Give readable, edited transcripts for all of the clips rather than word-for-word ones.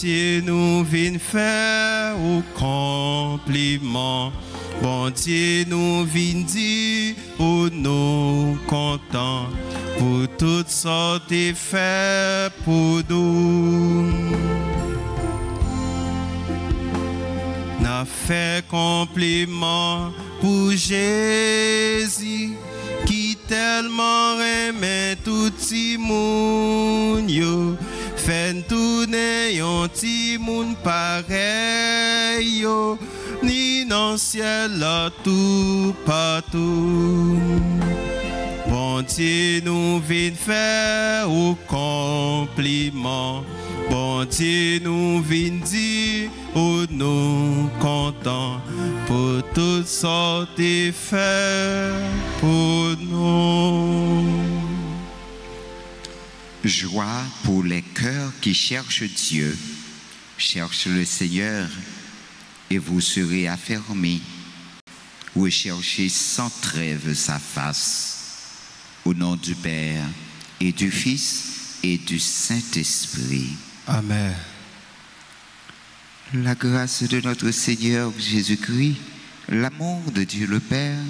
Dieu nous vient faire au compliment. Bon Dieu nous vient dire où nous contents pour toutes sortes de faire pour nous. N'a fait compliment pour Jésus qui tellement aimait tout le monde. Yo. Fait tourner un petit monde pareil, yo. Ni dans le ciel là tout partout. Bon Dieu nous vient faire au compliment. Bon Dieu nous vient dire où nous contents pour toutes sortes de faire pour nous. Joie pour les cœurs qui cherchent Dieu. Cherche le Seigneur et vous serez affermis. Recherchez sans trêve sa face. Au nom du Père et du Fils et du Saint-Esprit. Amen. La grâce de notre Seigneur Jésus-Christ, l'amour de Dieu le Père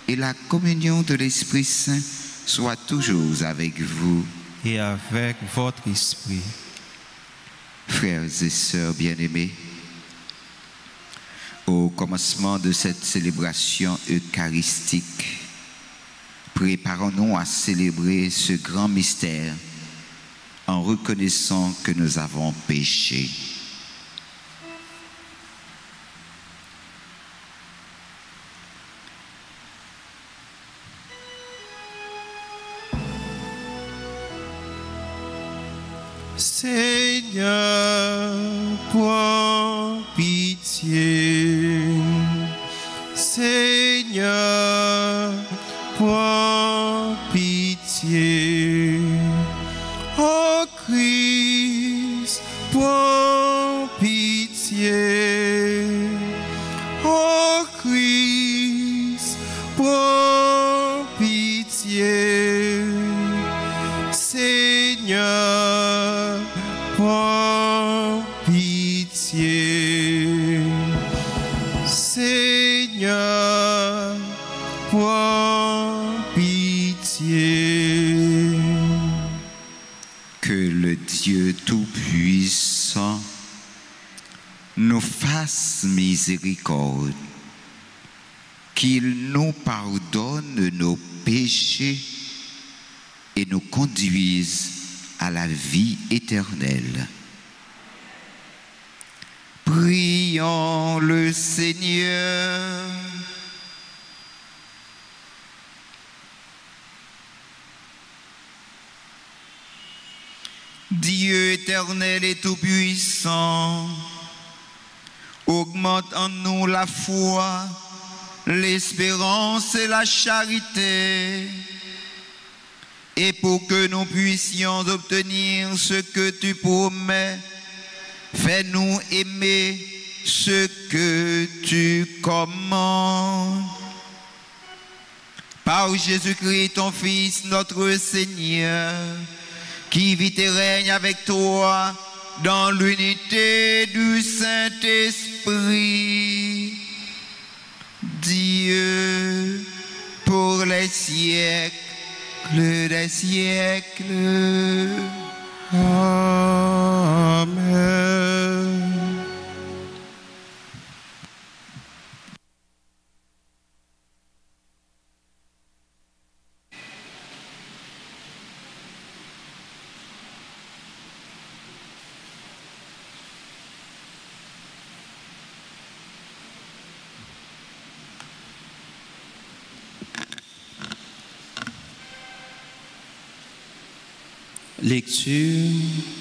et la communion de l'Esprit Saint soient toujours avec vous. Et avec votre esprit. Frères et sœurs bien-aimés, au commencement de cette célébration eucharistique, préparons-nous à célébrer ce grand mystère en reconnaissant que nous avons péché. Seigneur, prends pitié. Seigneur, prends pitié. Oh Christ, prends pitié. Oh Christ, prends pitié. Seigneur, prends pitié. Seigneur, prends pitié. Que le Dieu Tout-Puissant nous fasse miséricorde, qu'il nous pardonne nos péchés et nous conduise à la vie éternelle. Prions le Seigneur. Dieu éternel et tout-puissant, augmente en nous la foi, l'espérance et la charité, et pour que nous puissions obtenir ce que tu promets, fais-nous aimer ce que tu commandes. Par Jésus-Christ, ton Fils, notre Seigneur, qui vit et règne avec toi dans l'unité du Saint-Esprit, Dieu, pour les siècles des siècles. Amen. Lecture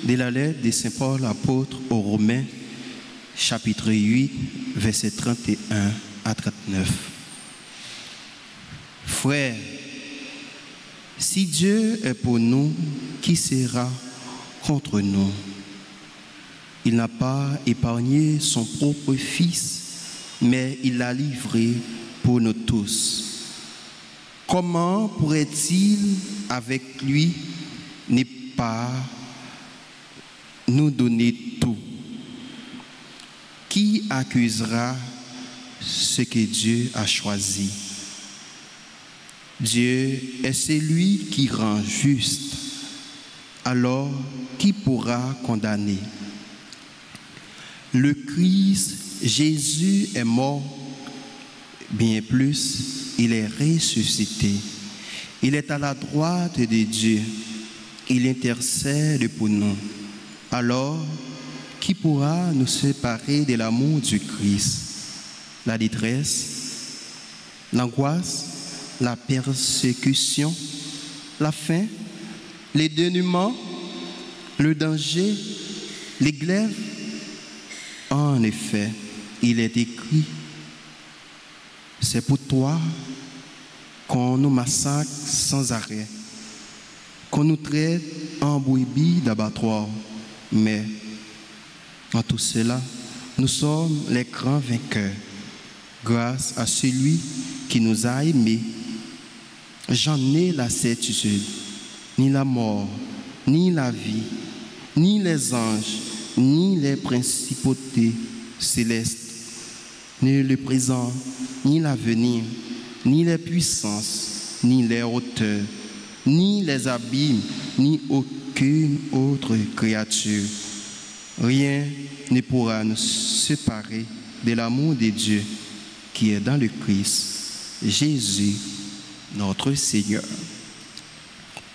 de la lettre de Saint Paul apôtre aux Romains, chapitre 8, versets 31 à 39. Frères, si Dieu est pour nous, qui sera contre nous? Il n'a pas épargné son propre Fils, mais il l'a livré pour nous tous. Comment pourrait-il, avec lui, ne pas nous donner tout? accusera ce que Dieu a choisi? Dieu est celui qui rend juste. Alors, qui pourra condamner? Le Christ, Jésus est mort, bien plus, il est ressuscité. Il est à la droite de Dieu. Il intercède pour nous. Alors, qui pourra nous séparer de l'amour du Christ? La détresse, l'angoisse, la persécution, la faim, les dénûments, le danger, les glaives. En effet, il est écrit, c'est pour toi qu'on nous massacre sans arrêt, qu'on nous traite en brebis d'abattoir. Mais en tout cela, nous sommes les grands vainqueurs, grâce à celui qui nous a aimés. J'en ai la certitude, ni la mort, ni la vie, ni les anges, ni les principautés célestes, ni le présent, ni l'avenir, ni les puissances, ni les hauteurs, ni les abîmes, ni aucune autre créature. Rien ne pourra nous séparer de l'amour de Dieu qui est dans le Christ, Jésus, notre Seigneur.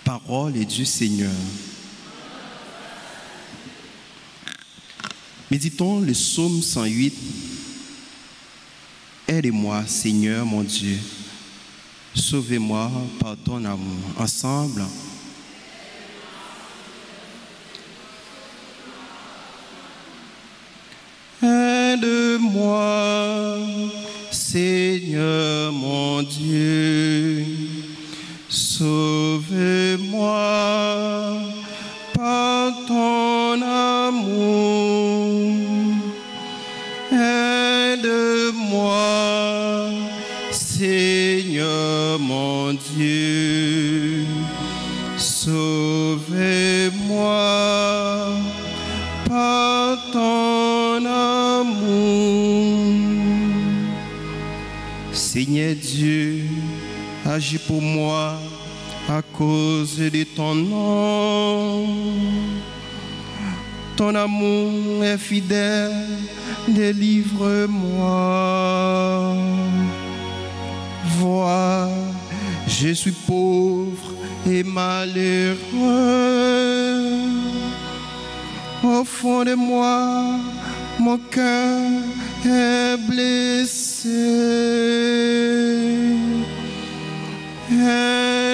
Parole du Seigneur. Méditons le psaume 108. Aide-moi, Seigneur mon Dieu. Sauvez-moi par ton amour. Ensemble. Aide-moi, Seigneur mon Dieu. Sauve-moi par ton amour. Aide-moi, Seigneur mon Dieu. Sauve-moi par ton amour. Seigneur Dieu, agis pour moi à cause de ton nom. Ton amour est fidèle, délivre-moi. Vois, je suis pauvre et malheureux. Au fond de moi, mon cœur est blessé.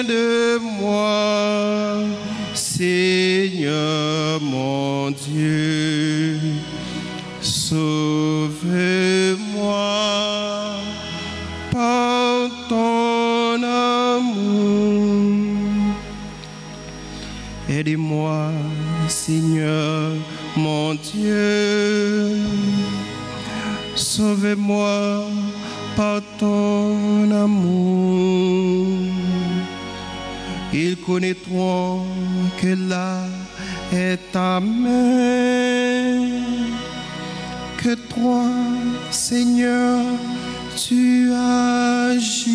Aide-moi, Seigneur mon Dieu. Sauve-moi par ton amour. Aide-moi, Seigneur mon Dieu. Sauve-moi par ton amour. Ils connaîtront que là est ta main, que toi, Seigneur, tu agis.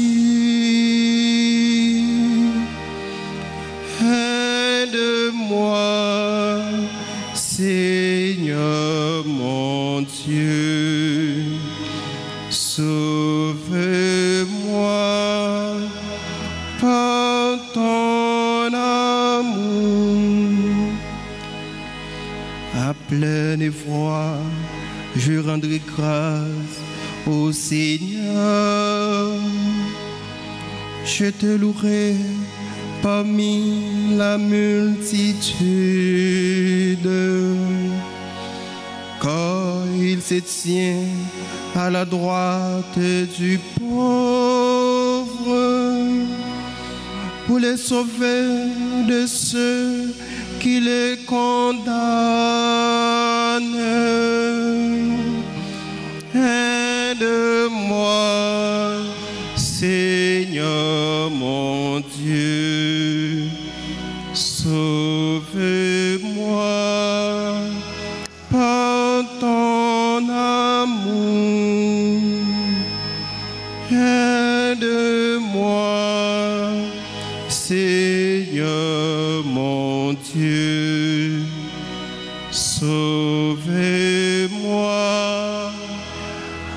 Aide-moi, Seigneur mon Dieu. Sauve-moi par ton amour. À pleine voix, je rendrai grâce au Seigneur. Je te louerai parmi la multitude, car il se tient à la droite du pauvre pour les sauver de ceux qui les condamnent. Aide-moi, Seigneur mon Dieu. Sauve-moi par ton amour. Sauve-moi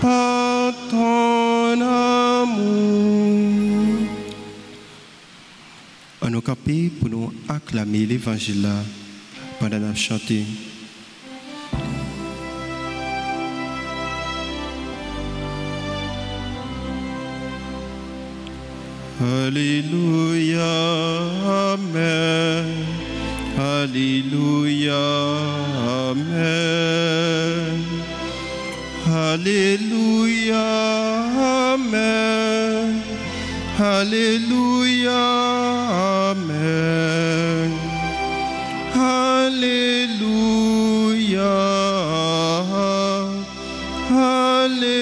par ton amour. On nous camper pour nous acclamer l'évangile là pendant nous chanter. Alléluia, Amen. Alléluia, Amen. Alléluia, Amen. Alléluia, Amen. Alléluia, Alléluia,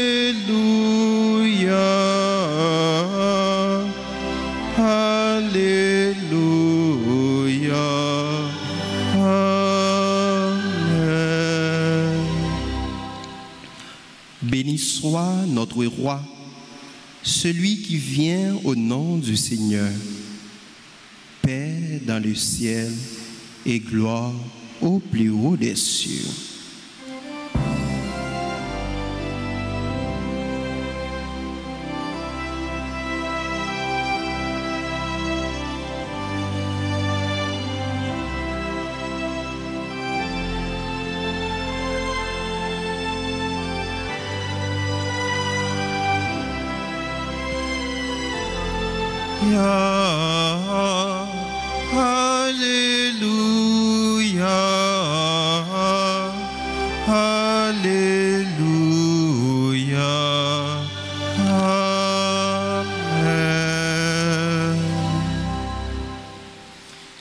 Alléluia, Amen. Béni soit notre roi, celui qui vient au nom du Seigneur. Paix dans le ciel et gloire au plus haut des cieux. Alléluia, Alléluia, Amen.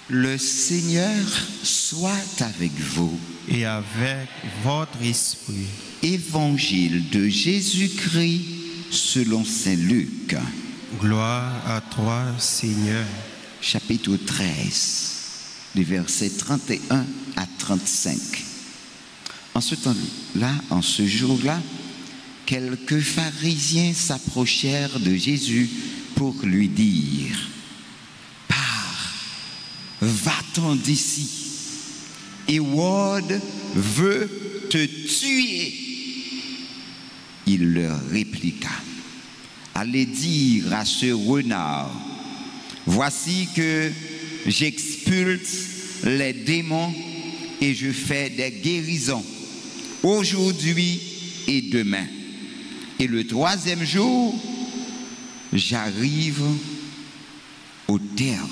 Le Seigneur soit avec vous. Et avec votre esprit. Évangile de Jésus-Christ selon saint Luc. Gloire à toi, Seigneur. Chapitre 13, les versets 31 à 35. En ce temps-là, en ce jour-là, quelques pharisiens s'approchèrent de Jésus pour lui dire: Pars, va-t'en d'ici. Hérode veut te tuer. Il leur répliqua: Allez dire à ce renard: Voici que j'expulse les démons et je fais des guérisons aujourd'hui et demain. Et le troisième jour, j'arrive au terme.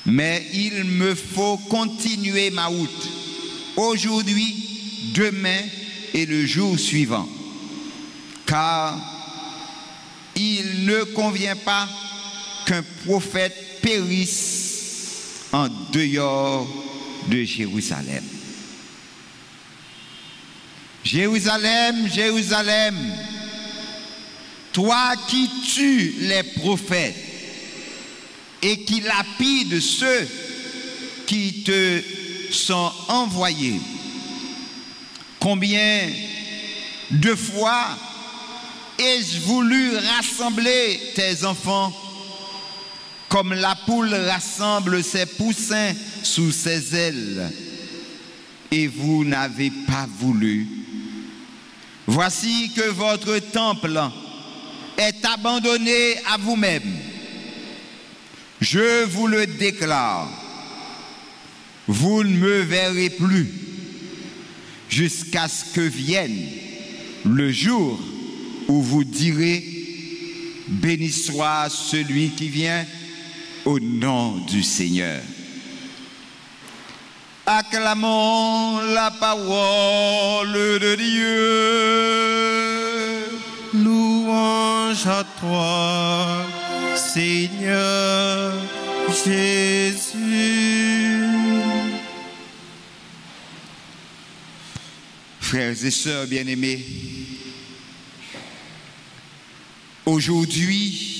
Mais il me faut continuer ma route aujourd'hui, demain et le jour suivant. Car il ne convient pas qu'un prophète périsse en dehors de Jérusalem. Jérusalem, Jérusalem, toi qui tues les prophètes et qui lapides ceux qui te sont envoyés, combien de fois ai-je voulu rassembler tes enfants comme la poule rassemble ses poussins sous ses ailes, et vous n'avez pas voulu. Voici que votre temple est abandonné à vous-même. Je vous le déclare, vous ne me verrez plus jusqu'à ce que vienne le jour où vous direz: béni soit celui qui vient au nom du Seigneur. Acclamons la parole de Dieu. Louange à toi, Seigneur Jésus. Frères et sœurs bien-aimés, aujourd'hui,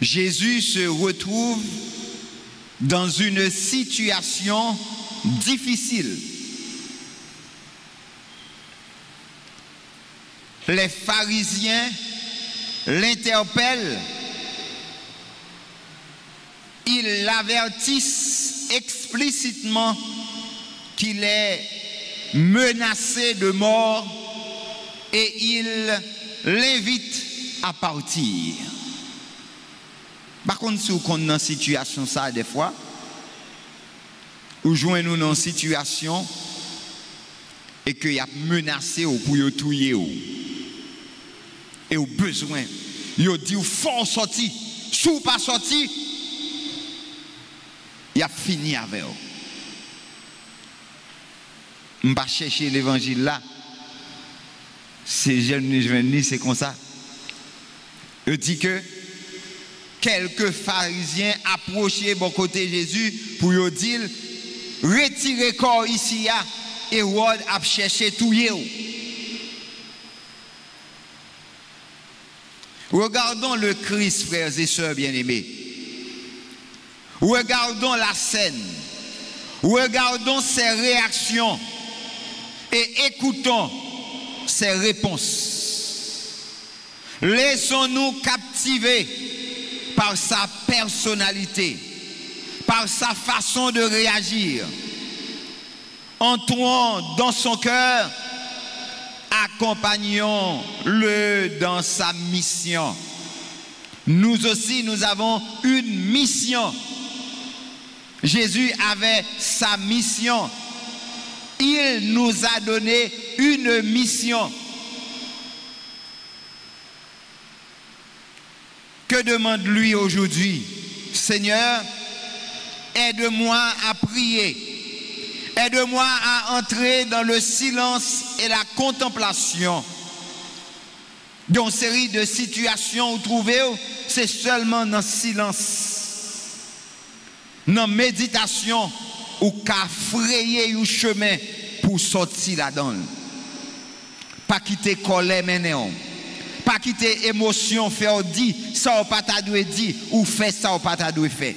Jésus se retrouve dans une situation difficile. Les pharisiens l'interpellent, ils l'avertissent explicitement qu'il est menacé de mort et il l'invite à partir. Par contre, si vous êtes dans une situation, ça, des fois, ou joignez-nous dans une situation et qu'il y a menacé pour vous tuer, et au besoin, vous dit, il faut sortir. Si vous pas sorti, il a fini avec vous. Je ne vais pas chercher l'évangile là. C'est jeune, c'est comme ça. Il dit que quelques pharisiens approchaient bon côté Jésus pour lui dire retirez le corps ici et Hérode a cherché tout. Regardons le Christ, frères et sœurs bien-aimés. Regardons la scène. Regardons ses réactions et écoutons ses réponses. Laissons-nous captiver par sa personnalité, par sa façon de réagir. Entrons dans son cœur, accompagnons-le dans sa mission. Nous aussi, nous avons une mission. Jésus avait sa mission. Il nous a donné une mission. Que demande-lui aujourd'hui? Seigneur, aide-moi à prier. Aide-moi à entrer dans le silence et la contemplation. Dans une série de situations où trouver, c'est seulement dans le silence, dans la méditation, ou qu'à frayer un chemin pour sortir là-dedans. Pas quitter colère maintenant. Pas quitter émotion, faire dire ça ou pas ta doué dire ou faire ça ou pas ta doué faire.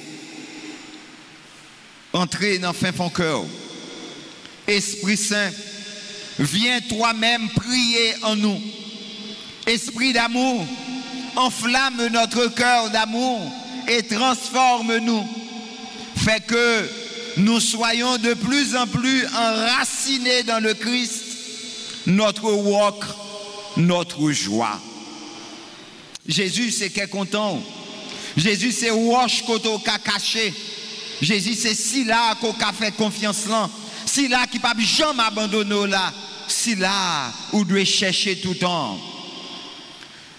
Entrez dans fin fond cœur. Esprit Saint, viens toi-même prier en nous. Esprit d'amour, enflamme notre cœur d'amour et transforme-nous. Fait que nous soyons de plus en plus enracinés dans le Christ, notre walk, notre joie. Jésus, c'est qu'est content. Jésus, c'est wash koto ka caché. Jésus, c'est si là qu'on a fait confiance là. Si là qui pas jamais abandonner là. Si là où doit chercher tout le temps.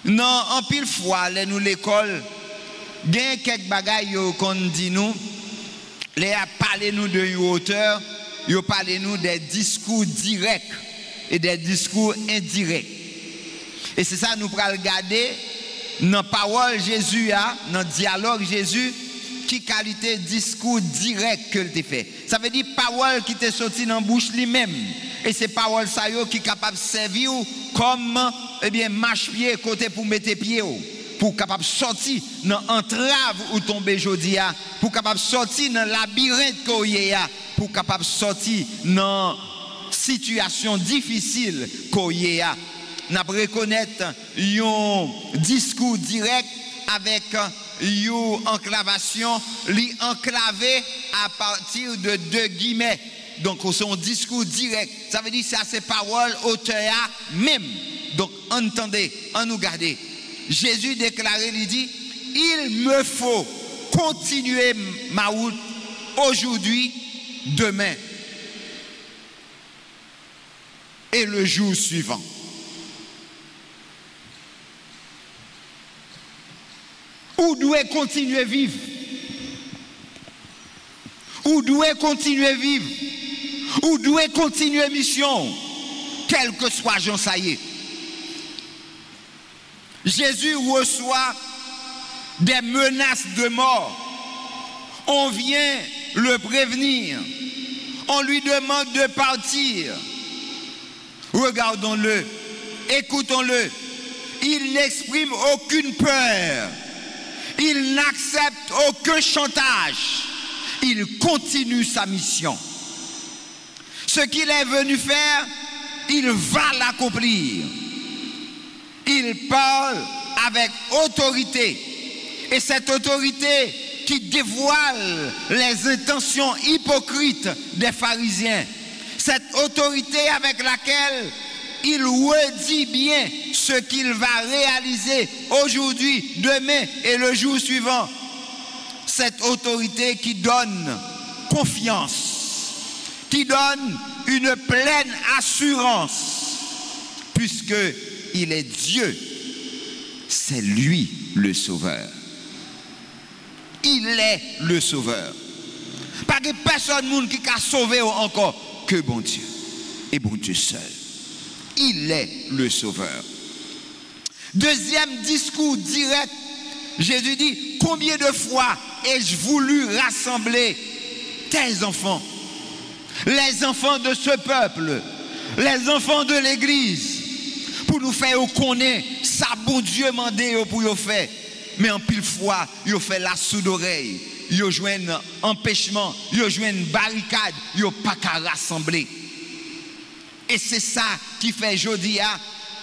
Non, en pile fois, nous l'école, il y a quelques bagailles qu'on dit nous. Les a parlé nous de hauteur, ils ont parlé nous des discours directs et des discours indirects. Et c'est ça nous prenons regarder dans la parole Jésus a, dans le dialogue Jésus, qui qualité discours direct que il fait. Ça veut dire parole qui t'est sortie dans la bouche lui-même. Et c'est parole ça qui est capable de servir comme marche-pied côté pour mettre pied pour capable sortir dans entrave ou tomber jodi a, pour capable sortir dans labyrinthe ko y a, pour capable sortir dans situation difficile ko y a. N'a reconnaître un discours direct avec une enclavation, li enclavé à partir de deux guillemets. Donc son discours direct, ça veut dire c'est à ses paroles auteur même. Donc entendez, en nous garder. Jésus déclarait, il dit, il me faut continuer ma route aujourd'hui, demain et le jour suivant. Où doit continuer vivre? Où doit continuer vivre? Où doit continuer mission? Quel que soit Jean, ça y est. Jésus reçoit des menaces de mort. On vient le prévenir. On lui demande de partir. Regardons-le. Écoutons-le. Il n'exprime aucune peur. Il n'accepte aucun chantage. Il continue sa mission. Ce qu'il est venu faire, il va l'accomplir. Il parle avec autorité. Et cette autorité qui dévoile les intentions hypocrites des pharisiens, Cette autorité avec laquelle il redit bien ce qu'il va réaliser aujourd'hui, demain et le jour suivant. Cette autorité qui donne confiance, qui donne une pleine assurance, puisque il est Dieu, c'est lui le Sauveur. Il est le Sauveur. Pas que personne qui a sauvé encore que bon Dieu, et bon Dieu seul. Il est le Sauveur. Deuxième discours direct, Jésus dit, combien de fois ai-je voulu rassembler tes enfants, les enfants de ce peuple, les enfants de l'église, pour nous faire connaître ça, bon Dieu mandé pour nous faire. Mais en pile fois, ils fait la sourde oreille, ils joignent un empêchement, ils joignent une barricade, ils n'ont pas qu'à rassembler. Et c'est ça qui fait aujourd'hui,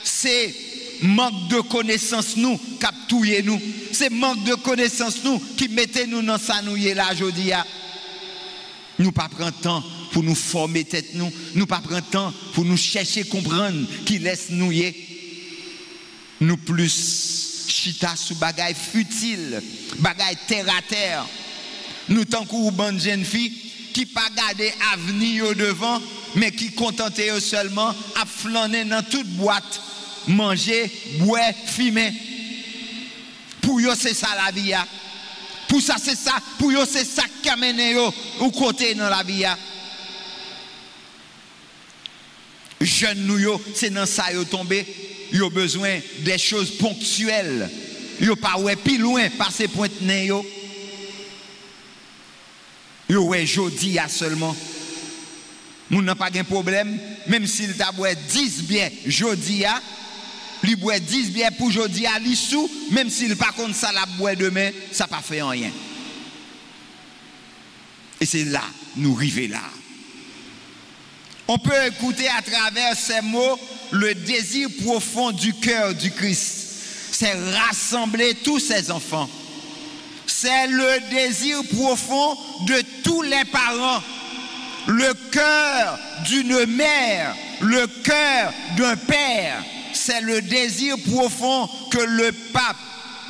c'est manque de connaissance nous qui touye nous. C'est manque de connaissance nous qui mettez nous dans ça nous là aujourd'hui. Nous pas prendre temps pour nous former tête nous, nous pas prendre temps pour nous chercher comprendre qui laisse nous y. Nous plus chita sous bagaille futile, bagaille terre à terre. Nous tant qu'une bonne jeune fille qui pas garder avenir au devant, mais qui contentait seulement à flâner dans toute boîte, manger, boire, fumer. Pour eux c'est ça la vie. Pour ça c'est ça, pour eux c'est ça qui amène eux au côté dans la vie. Jeunes nous c'est dans ça yo tombé, yo besoin des choses ponctuelles. Yo pas ouais plus loin passer pointe nez yo. Yo ouais jodi a seulement. Moun n'a pas de problème, même s'il t'a boit 10 bières jodi a, lui boit 10 bières pour jodi a li sou, même s'il pas contre ça la boit demain, ça pas fait rien. Et c'est là nous river là. On peut écouter à travers ces mots le désir profond du cœur du Christ. C'est rassembler tous ses enfants. C'est le désir profond de tous les parents. Le cœur d'une mère, le cœur d'un père, c'est le désir profond que le pape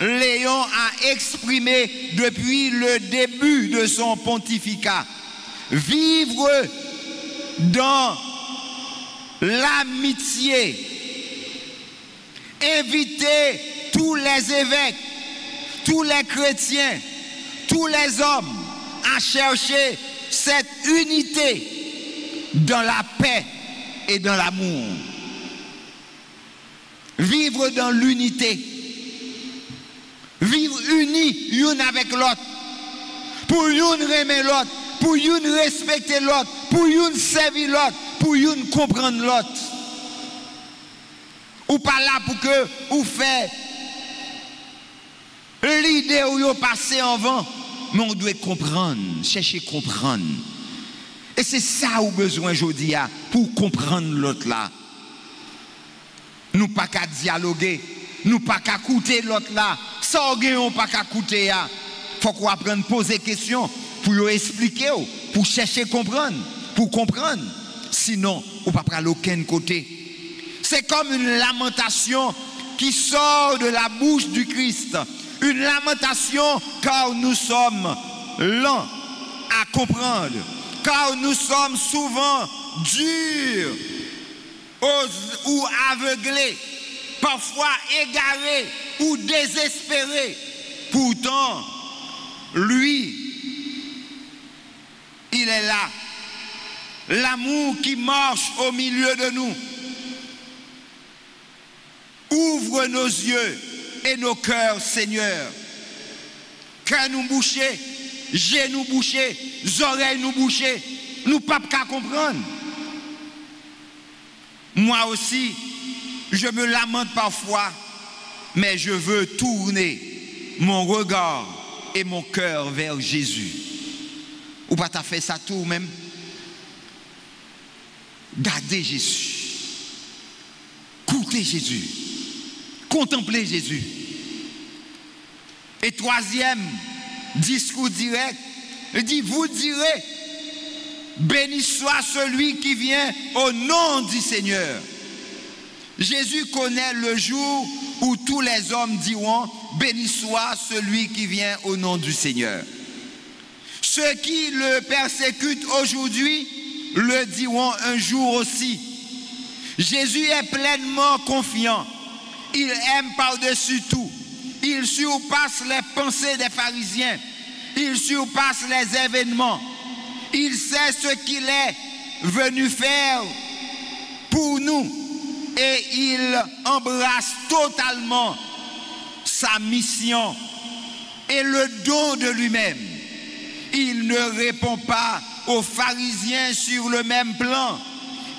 Léon a exprimé depuis le début de son pontificat. Vivre dans l'amitié, inviter tous les évêques, tous les chrétiens, tous les hommes à chercher cette unité dans la paix et dans l'amour. Vivre dans l'unité. Vivre unis l'un avec l'autre. Pour l'un aimer l'autre, pour l'un respecter l'autre, pour l'un servir l'autre, pour l'un comprendre l'autre. Ou pas là pour que vous faites l'idée où vous passez en vent. Mais on doit comprendre, chercher à comprendre. Et c'est ça où besoin aujourd'hui pour comprendre l'autre là. Nous pas qu'à dialoguer, nous pas qu'à écouter l'autre là. Ça on pas qu'à écouter. Faut qu'on apprenne à poser des questions pour expliquer, pour chercher à comprendre, pour comprendre. Sinon, on ne peut pas aller aucun côté. C'est comme une lamentation qui sort de la bouche du Christ. Une lamentation car nous sommes lents à comprendre, car nous sommes souvent durs ou aveuglés, parfois égarés ou désespérés. Pourtant, lui, il est là. L'amour qui marche au milieu de nous. Ouvre nos yeux et nos cœurs, Seigneur. Cœur nous bouchés, genoux bouchés, oreilles nous bouchées, nous pas qu'à comprendre. Moi aussi, je me lamente parfois, mais je veux tourner mon regard et mon cœur vers Jésus. Ou pas t'as fait ça tout même? Gardez Jésus. Écoutez Jésus. Contemplez Jésus. Et troisième discours direct, il dit, vous direz, béni soit celui qui vient au nom du Seigneur. Jésus connaît le jour où tous les hommes diront, béni soit celui qui vient au nom du Seigneur. Ceux qui le persécutent aujourd'hui le diront un jour aussi. Jésus est pleinement confiant. Il aime par-dessus tout. Il surpasse les pensées des pharisiens. Il surpasse les événements. Il sait ce qu'il est venu faire pour nous. Et il embrasse totalement sa mission et le don de lui-même. Il ne répond pas aux pharisiens sur le même plan.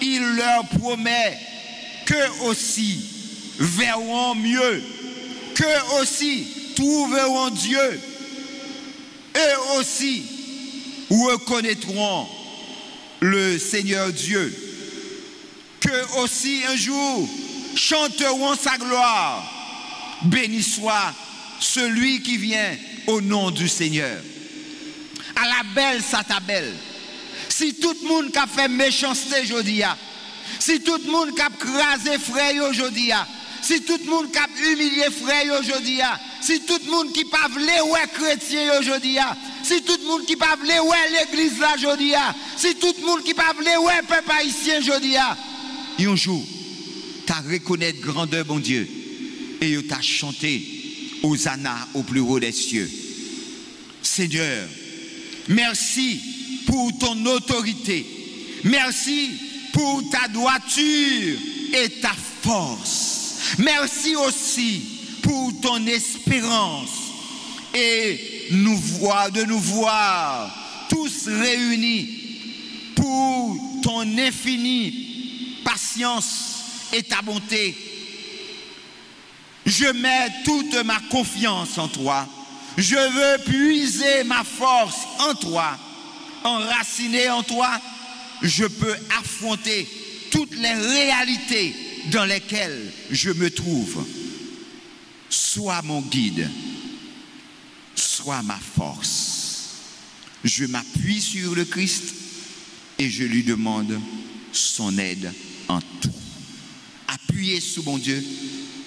Il leur promet qu'eux aussi verront mieux, qu'eux aussi trouveront Dieu, eux aussi reconnaîtront le Seigneur Dieu, qu'eux aussi un jour chanteront sa gloire. Béni soit celui qui vient au nom du Seigneur. À la belle, ça ta belle. Si tout le monde qui a fait méchanceté aujourd'hui, si tout le monde qui a crasé frère aujourd'hui, si tout le monde qui a humilié frère aujourd'hui, si tout le monde qui pas voulu ouais chrétien aujourd'hui, si tout le monde qui pas voulu ouais l'église là aujourd'hui, si tout le monde qui pas voulu ouais peuple haïtien aujourd'hui, un jour, tu as reconnu grandeur bon Dieu et tu as chanté Hosanna au plus haut des cieux. Seigneur, merci pour ton autorité. Merci pour ta droiture et ta force. Merci aussi pour ton espérance et de nous voir tous réunis pour ton infinie patience et ta bonté. Je mets toute ma confiance en toi. Je veux puiser ma force en toi. Enraciné en toi, je peux affronter toutes les réalités dans lesquelles je me trouve. Sois mon guide, sois ma force. Je m'appuie sur le Christ et je lui demande son aide en tout. Appuyez sur mon Dieu,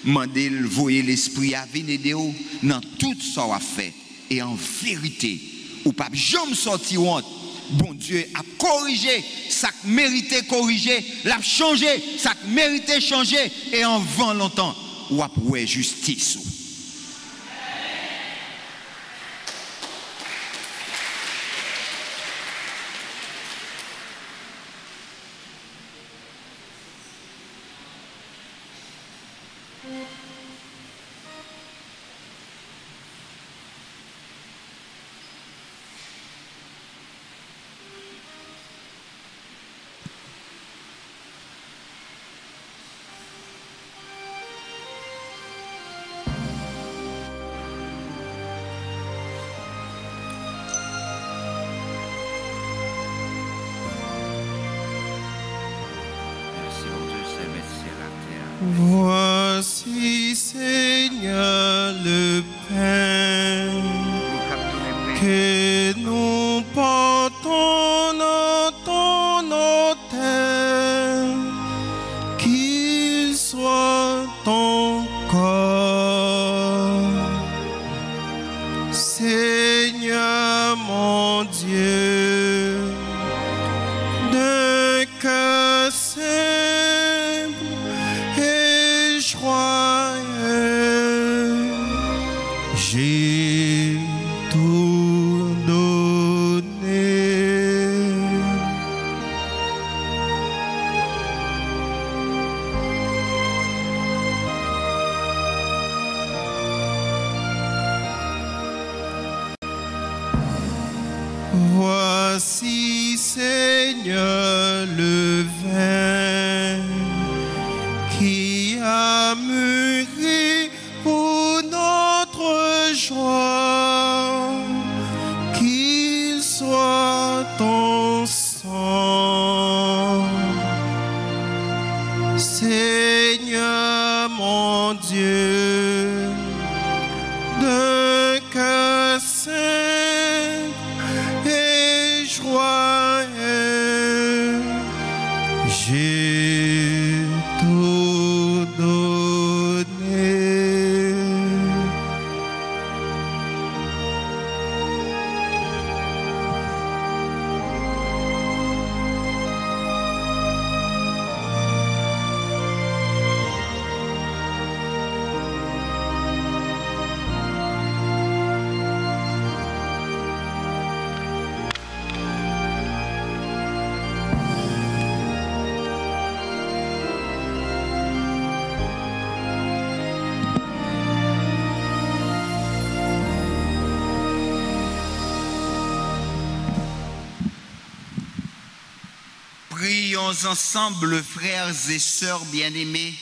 mandez le voyer l'esprit à venir dans tout ce qu'on a fait. Et en vérité, ou pas jamais sorti honte. Bon Dieu a corrigé ça méritait corriger, l'a changé ça méritait changer et en vent longtemps ou après justice. Voici, Seigneur, le pain que nous portons dans ton autel, qu'il soit ton corps. Seigneur mon Dieu, d'un cœur simple et joyeux, j'ai tout donné. Voici, Seigneur, le vin qui a mûri pour notre joie, qu'il soit ton sang. Seigneur mon Dieu, d'un cœur simple et joyeux, j'ai tout donné. Prions ensemble, frères et sœurs bien-aimés,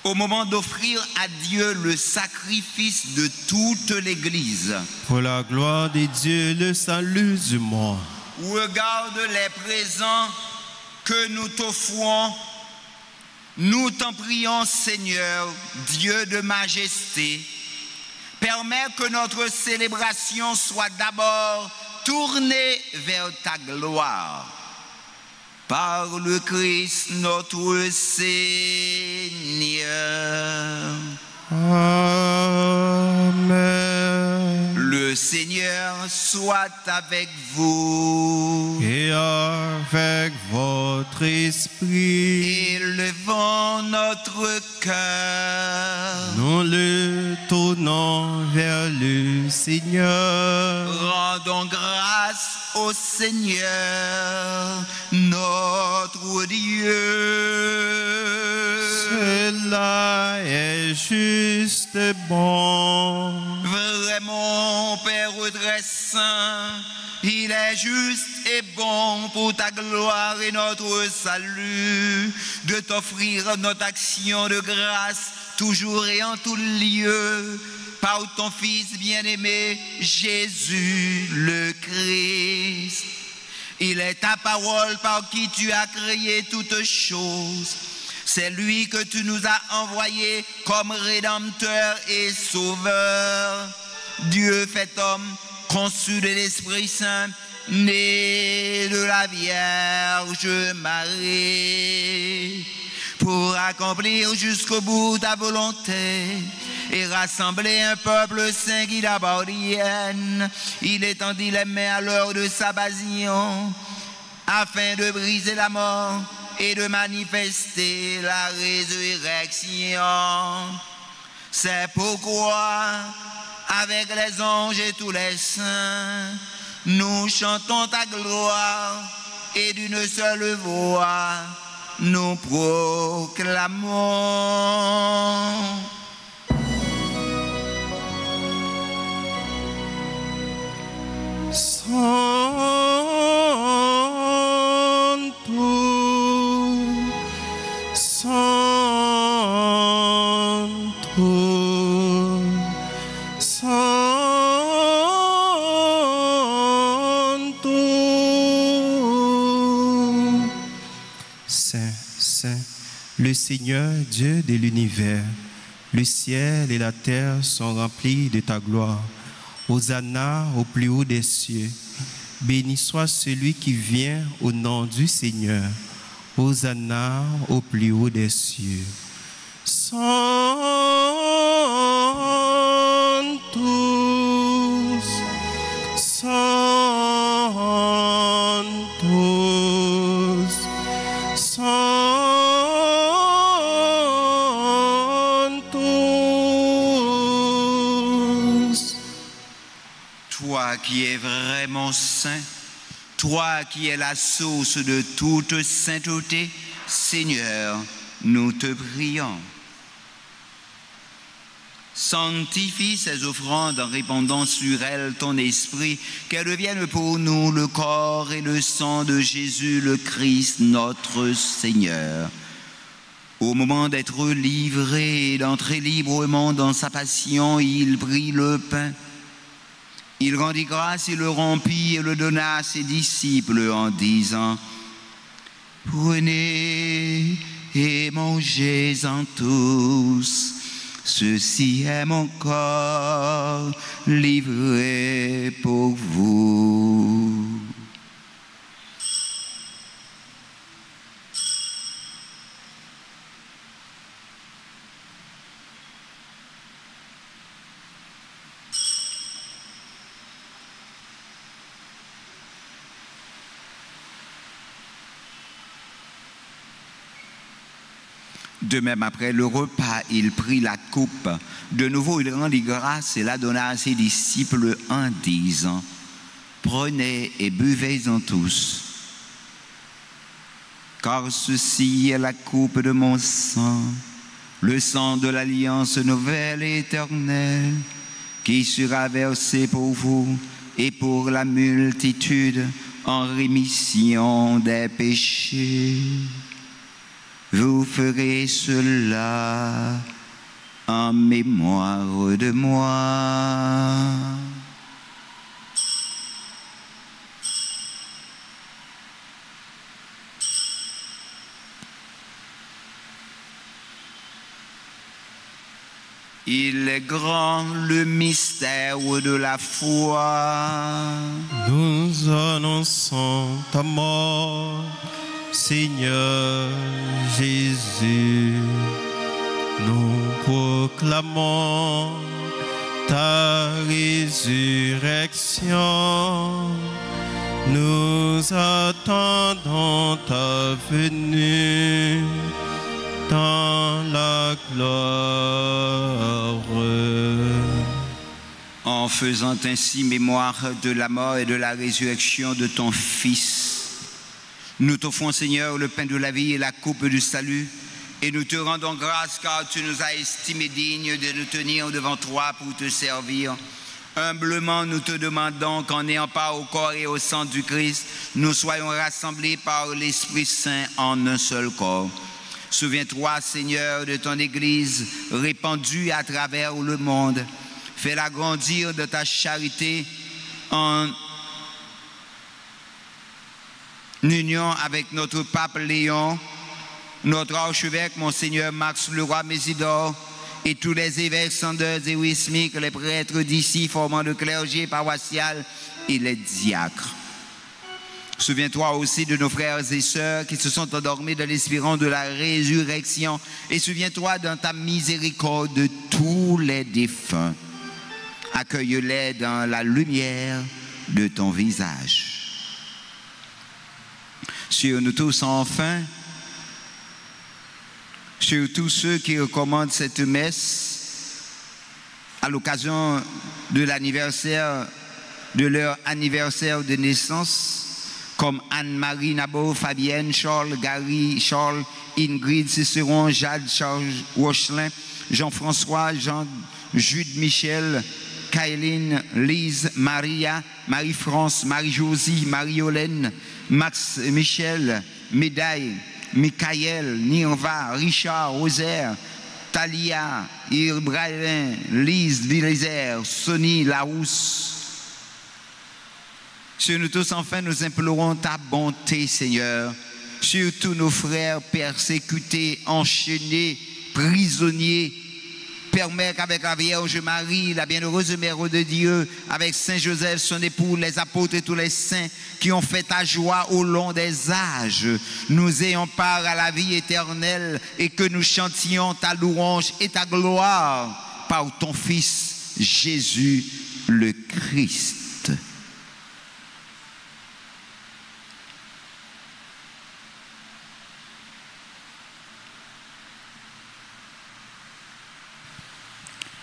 au moment d'offrir à Dieu le sacrifice de toute l'Église. Pour la gloire de Dieu, le salut du monde. Regarde les présents que nous t'offrons. Nous t'en prions, Seigneur, Dieu de majesté. Permets que notre célébration soit d'abord tournée vers ta gloire. Par le Christ notre Seigneur. Amen. Le Seigneur soit avec vous. Et avec votre esprit. Élevons notre cœur. Nous le tournons vers le Seigneur. Rendons grâce au Seigneur, notre Dieu. Cela est juste et bon. Vraiment, Père très saint, il est juste et bon pour ta gloire et notre salut de t'offrir notre action de grâce toujours et en tout lieu par ton Fils bien-aimé Jésus le Christ. Il est ta parole par qui tu as créé toutes choses. C'est lui que tu nous as envoyé comme Rédempteur et Sauveur. Dieu fait homme, conçu de l'Esprit Saint, né de la Vierge Marie, pour accomplir jusqu'au bout ta volonté et rassembler un peuple saint qui d'abordien. Il étendit les mains à l'heure de sa passion, afin de briser la mort et de manifester la résurrection. C'est pourquoi, avec les anges et tous les saints, nous chantons ta gloire et d'une seule voix, nous proclamons. Le Seigneur, Dieu de l'univers, le ciel et la terre sont remplis de ta gloire. Hosanna au plus haut des cieux. Béni soit celui qui vient au nom du Seigneur. Hosanna au plus haut des cieux. Sanctus, Sanctus, Sanctus. Toi qui es vraiment saint, toi qui es la source de toute sainteté, Seigneur, nous te prions. Sanctifie ces offrandes en répandant sur elles ton esprit, qu'elles deviennent pour nous le corps et le sang de Jésus le Christ, notre Seigneur. Au moment d'être livré et d'entrer librement dans sa passion, il prit le pain. Il rendit grâce, il le rompit et le donna à ses disciples en disant: prenez et mangez-en tous. Ceci est mon corps livré pour vous. De même, après le repas, il prit la coupe. De nouveau, il rendit grâce et la donna à ses disciples en disant, « Prenez et buvez-en tous, car ceci est la coupe de mon sang, le sang de l'alliance nouvelle et éternelle, qui sera versé pour vous et pour la multitude en rémission des péchés. Vous ferez cela en mémoire de moi. » Il est grand le mystère de la foi. Nous annonçons ta mort, Seigneur Jésus. Nous proclamons ta résurrection. Nous attendons ta venue dans la gloire. En faisant ainsi mémoire de la mort et de la résurrection de ton Fils, nous t'offrons, Seigneur, le pain de la vie et la coupe du salut, et nous te rendons grâce car tu nous as estimés dignes de nous tenir devant toi pour te servir. Humblement, nous te demandons qu'en ayant part au corps et au sang du Christ, nous soyons rassemblés par l'Esprit Saint en un seul corps. Souviens-toi, Seigneur, de ton Église répandue à travers le monde. Fais-la grandir de ta charité en union avec notre pape Léon, notre archevêque, Monseigneur Max Leroy Mésidor, et tous les évêques, sandeurs et wismiques, les prêtres d'ici formant le clergé paroissial et les diacres. Souviens-toi aussi de nos frères et sœurs qui se sont endormis dans l'espérance de la résurrection. Et souviens-toi dans ta miséricorde de tous les défunts. Accueille-les dans la lumière de ton visage. Sur nous tous enfin, sur tous ceux qui recommandent cette messe à l'occasion de l'anniversaire, de leur anniversaire de naissance, comme Anne-Marie Nabo, Fabienne, Charles, Gary, Charles, Ingrid, Cicéron, Jade, Charles, Rochelin, Jean-François, Jean-Jude, Michel, Kailine, Lise, Maria, Marie-France, Marie-Josie, Marie-Hélène, Max, Michel, Médaille, Michael, Nirva, Richard, Rosaire, Talia, Ibrahim, Lise, Villézer, Sonny, Larousse. Sur nous tous, enfin, nous implorons ta bonté, Seigneur, sur tous nos frères persécutés, enchaînés, prisonniers. Permets qu'avec la Vierge Marie, la bienheureuse Mère de Dieu, avec Saint Joseph, son époux, les apôtres et tous les saints qui ont fait ta joie au long des âges, nous ayons part à la vie éternelle et que nous chantions ta louange et ta gloire par ton Fils Jésus le Christ.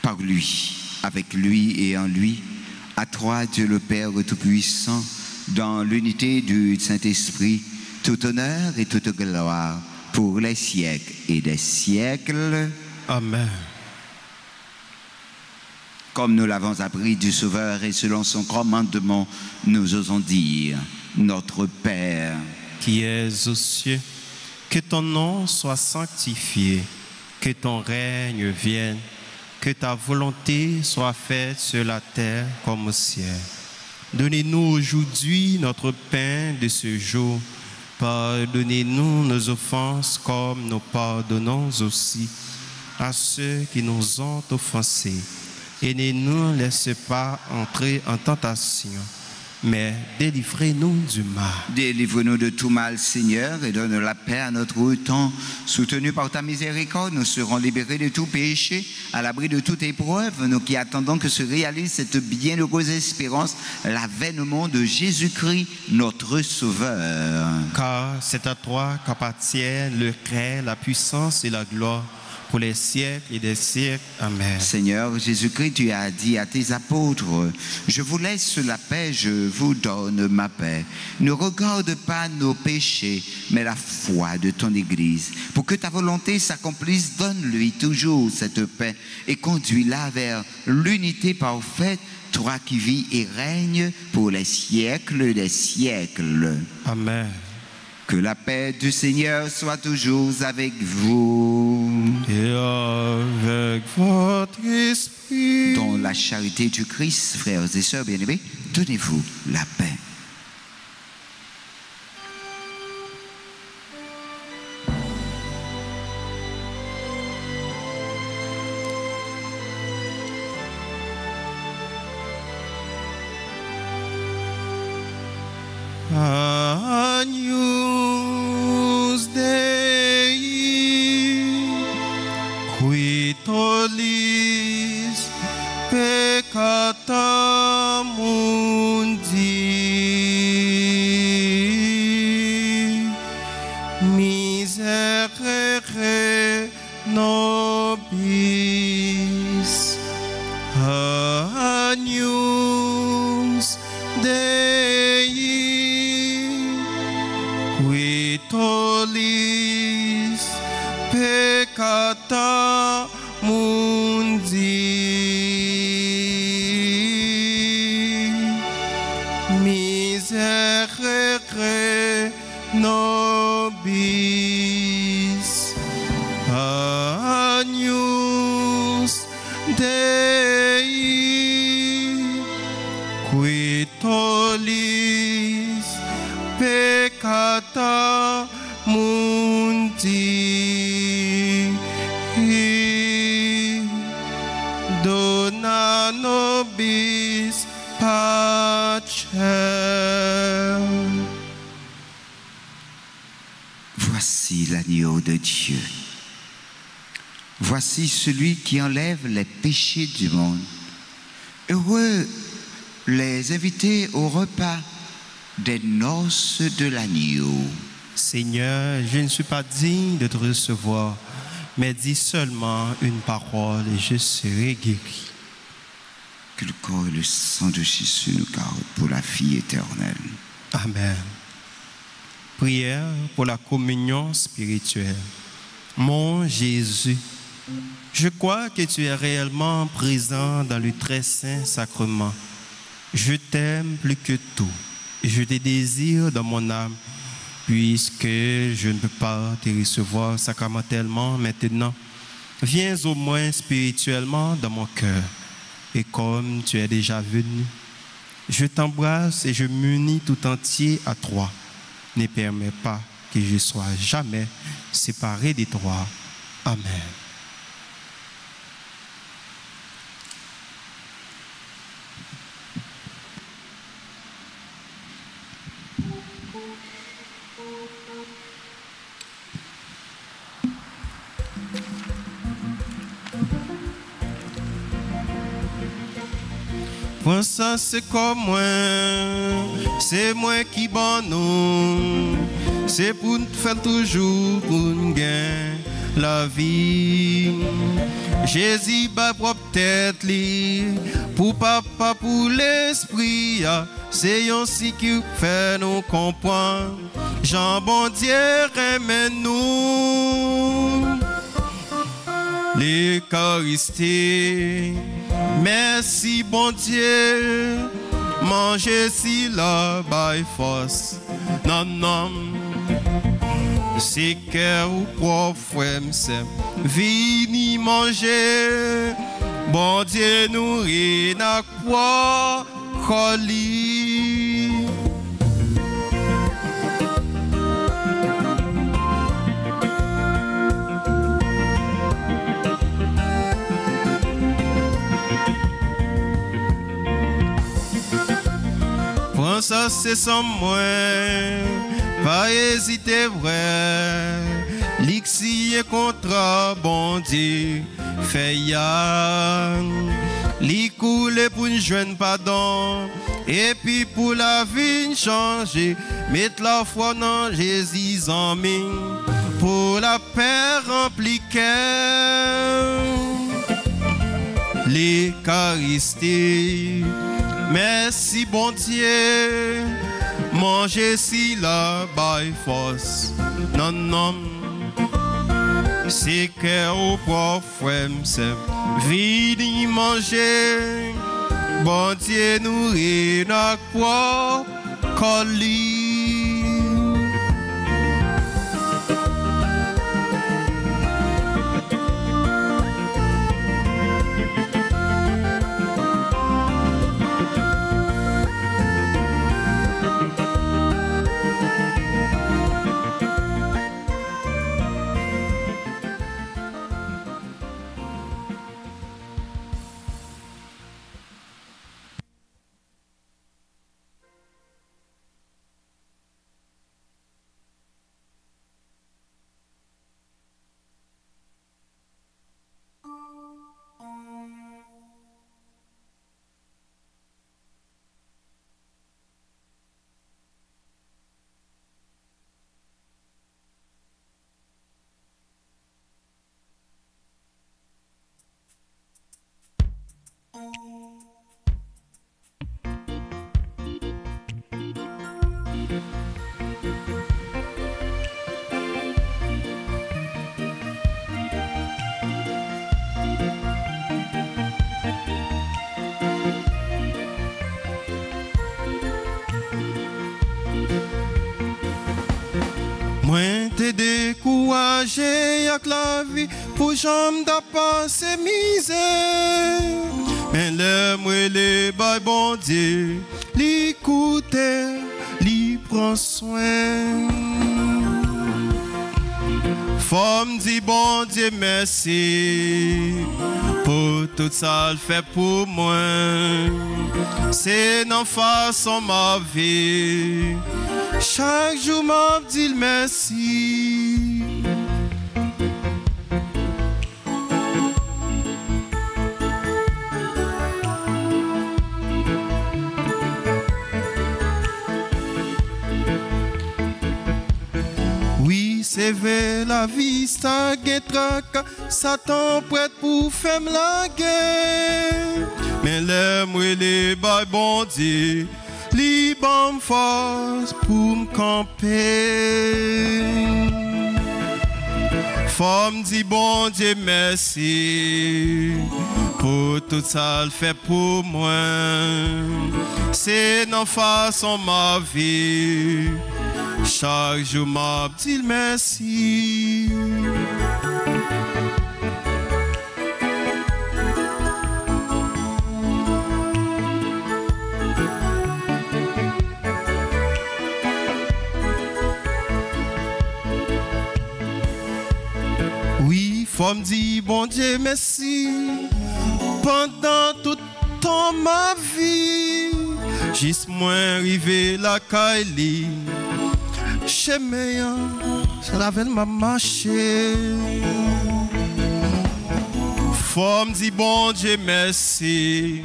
Par lui, avec lui et en lui, à toi Dieu le Père Tout-Puissant, dans l'unité du Saint-Esprit, tout honneur et toute gloire pour les siècles et des siècles. Amen. Comme nous l'avons appris du Sauveur et selon son commandement, nous osons dire, notre Père, qui es aux cieux, que ton nom soit sanctifié, que ton règne vienne, que ta volonté soit faite sur la terre comme au ciel. Donnez-nous aujourd'hui notre pain de ce jour. Pardonnez-nous nos offenses comme nous pardonnons aussi à ceux qui nous ont offensés. Et ne nous laisse pas entrer en tentation, mais délivrez-nous du mal. Délivre-nous de tout mal, Seigneur, et donne la paix à notre temps. Soutenus par ta miséricorde, nous serons libérés de tout péché, à l'abri de toute épreuve, nous qui attendons que se réalise cette bienheureuse espérance, l'avènement de Jésus-Christ, notre Sauveur. Car c'est à toi qu'appartiennent le gré, la puissance et la gloire, pour les siècles et des siècles. Amen. Seigneur Jésus-Christ, tu as dit à tes apôtres, je vous laisse la paix, je vous donne ma paix. Ne regarde pas nos péchés, mais la foi de ton Église. Pour que ta volonté s'accomplisse, donne-lui toujours cette paix et conduis-la vers l'unité parfaite, toi qui vis et règnes pour les siècles des siècles. Amen. Que la paix du Seigneur soit toujours avec vous. Et avec votre esprit. Dans la charité du Christ, frères et sœurs bien-aimés, donnez-vous la paix. Agnus Dei, qui tollis peccata mundi, miserere nobis. Agnus Dei, qui tollis peccata mundi, miserere nobis. Agnus Dei, qui tollis peccata mundi, dona nobis pacem. Voici l'agneau de Dieu. Voici celui qui enlève les péchés du monde. Heureux les invités au repas des noces de l'agneau. Seigneur, je ne suis pas digne de te recevoir, mais dis seulement une parole et je serai guéri. Que le corps et le sang de Jésus nous gardent pour la vie éternelle. Amen. Prière pour la communion spirituelle. Mon Jésus, je crois que tu es réellement présent dans le très saint sacrement. Je t'aime plus que tout et je te désire dans mon âme, puisque je ne peux pas te recevoir sacramentellement maintenant. Viens au moins spirituellement dans mon cœur. Et comme tu es déjà venu, je t'embrasse et je m'unis tout entier à toi. Ne permets pas que je sois jamais séparé de toi. Amen. Pour ça c'est comme moi, c'est moi qui bon nous, c'est pour nous faire toujours pour nous gagner la vie. Jésus bat propre tête li, pour papa pour l'esprit, c'est ainsi qui fait nous comprendre. Jean bon Dieu remène-nous l'Eucharistie. Merci bon Dieu, manger si la by force. Non, non, c'est cœur ou propre frère, vini manger. Bon Dieu nourrit na quoi colis. ça c'est sans moi, pas hésiter vrai. L'ixi est contre bon Dieu, fait ya. Li coule pour une jeune pardon, et puis pour la vie changer, mettre la foi dans Jésus en mine, pour la paix remplie l'Eucharistie. Merci bon Dieu, manger si la baille force. Non, non, c'est que au prophète, c'est vini manger. Bon Dieu nourrit notre propre colis. Moi t'ai découragé avec la vie pour jamais passer misère. Mais le moi les bails bon Dieu, l'écoute, l'y prend soin. Femme dit bon Dieu merci pour tout ça le fait pour moi. C'est dans façon ma vie. Chaque jour m'a dit merci. Oui, c'est vrai, la vie, ça guettraque, Satan prête pour faire la guerre. Mais l'aime, les bails bon Dieu, li bon force pour m'camper. Femme dit bon Dieu merci pour tout ça le fait pour moi. C'est dans façon ma vie. Chaque jour m'a dit merci. Femme dit bon Dieu merci pendant tout temps ma vie. Juste moins arrivé la Kaili, chez meilleur, ça l'avait m'a marché. Femme dit bon Dieu merci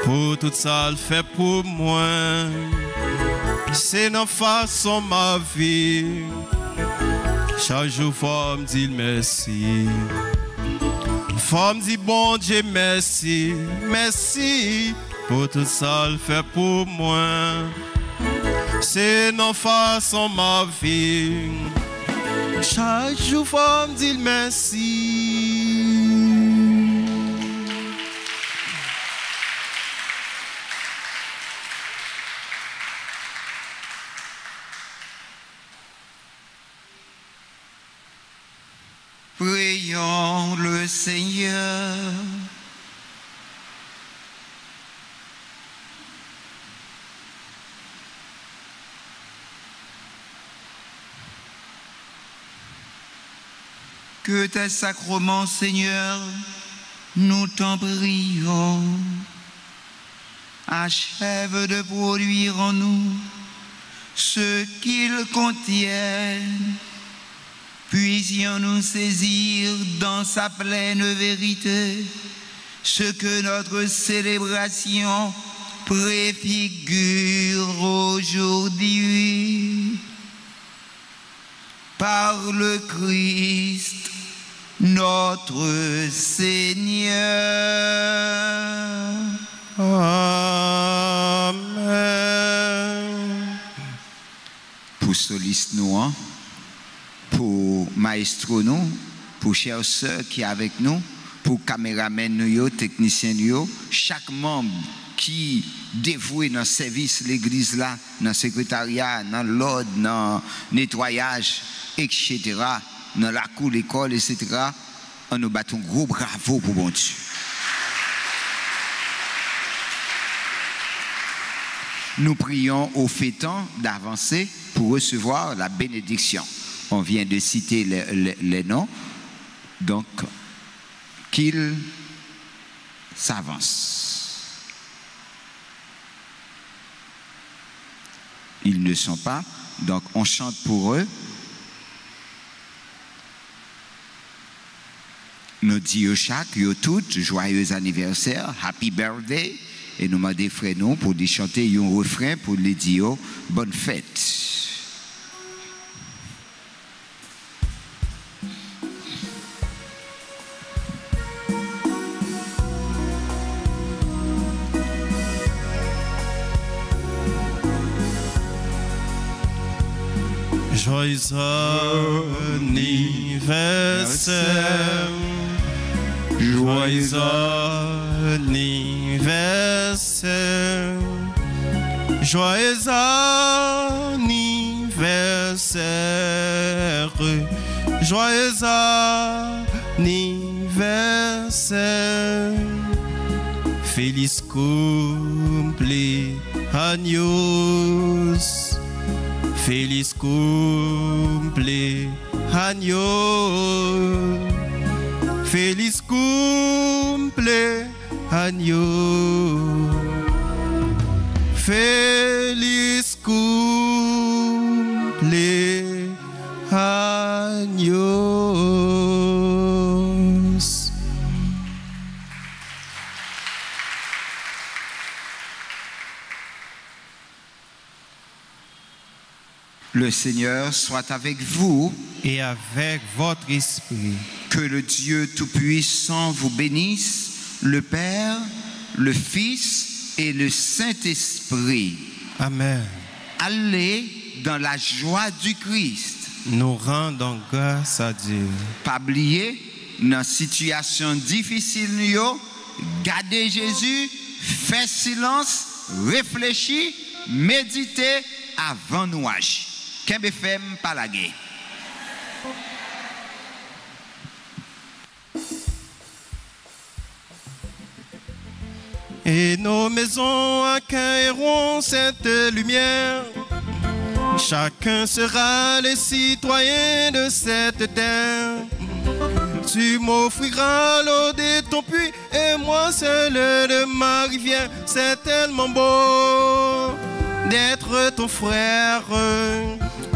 pour tout ça le fait pour moi. C'est dans façon ma vie. Chaque jour, femme dit merci. Femme dit bon Dieu merci. Merci pour tout ça le fait pour moi. C'est non façon ma vie. Chaque jour, femme dit merci. Prions le Seigneur. Que tes sacrements, Seigneur, nous t'en prions, achève de produire en nous ce qu'ils contiennent. Puissions-nous saisir dans sa pleine vérité ce que notre célébration préfigure aujourd'hui. Par le Christ, notre Seigneur. Amen. Pour soliste nous, pour maestro nous, pour chers sœurs qui est avec nous, pour caméramen nous, technicien nous, chaque membre qui dévoué dans le service l'église là, dans le secrétariat, dans l'ordre, dans le nettoyage, etc., dans la cour, l'école, etc., on nous bat un gros bravo pour bon Dieu. Nous prions au fêtant d'avancer pour recevoir la bénédiction. On vient de citer les noms, donc qu'ils s'avancent. Ils ne sont pas, donc on chante pour eux. Nous disons chaque, yo tout, joyeux anniversaire, happy birthday, et nous demandons frères nous pour les chanter un refrain pour les dire bonne fête. Joyeux anniversaire, joyeux anniversaire, joyeux anniversaire, joyeux anniversaire, feliz cumpleaños. Feliz cumpleaños, feliz cumpleaños, feliz cumpleaños. Le Seigneur soit avec vous et avec votre esprit. Que le Dieu Tout-Puissant vous bénisse, le Père, le Fils et le Saint-Esprit. Amen. Allez dans la joie du Christ. Nous rendons grâce à Dieu. Pas oublier, dans situation difficile, gardez Jésus, faites silence, réfléchissez, méditez avant nous agir. Kembe fem palagé. Et nos maisons accueilleront cette lumière. Chacun sera le citoyen de cette terre. Tu m'offriras l'eau de ton puits et moi seul de ma rivière. C'est tellement beau d'être ton frère.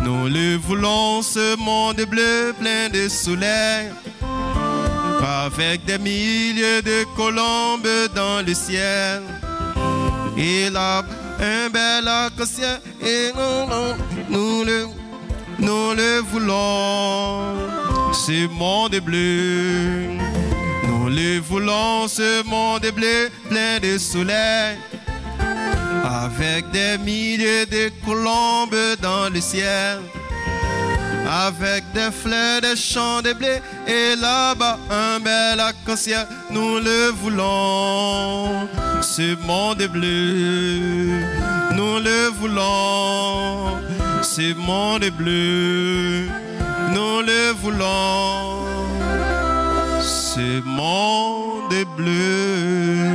Nous le voulons, ce monde bleu plein de soleil, avec des milliers de colombes dans le ciel. Et là, un bel arc-en-ciel, et nous le voulons, ce monde bleu. Nous le voulons, ce monde bleu plein de soleil, avec des milliers de colombes dans le ciel, avec des fleurs, des champs de blé, et là-bas un bel arc-en-ciel. Nous le voulons, ce monde bleu. Nous le voulons, ce monde bleu. Nous le voulons, ce monde bleu.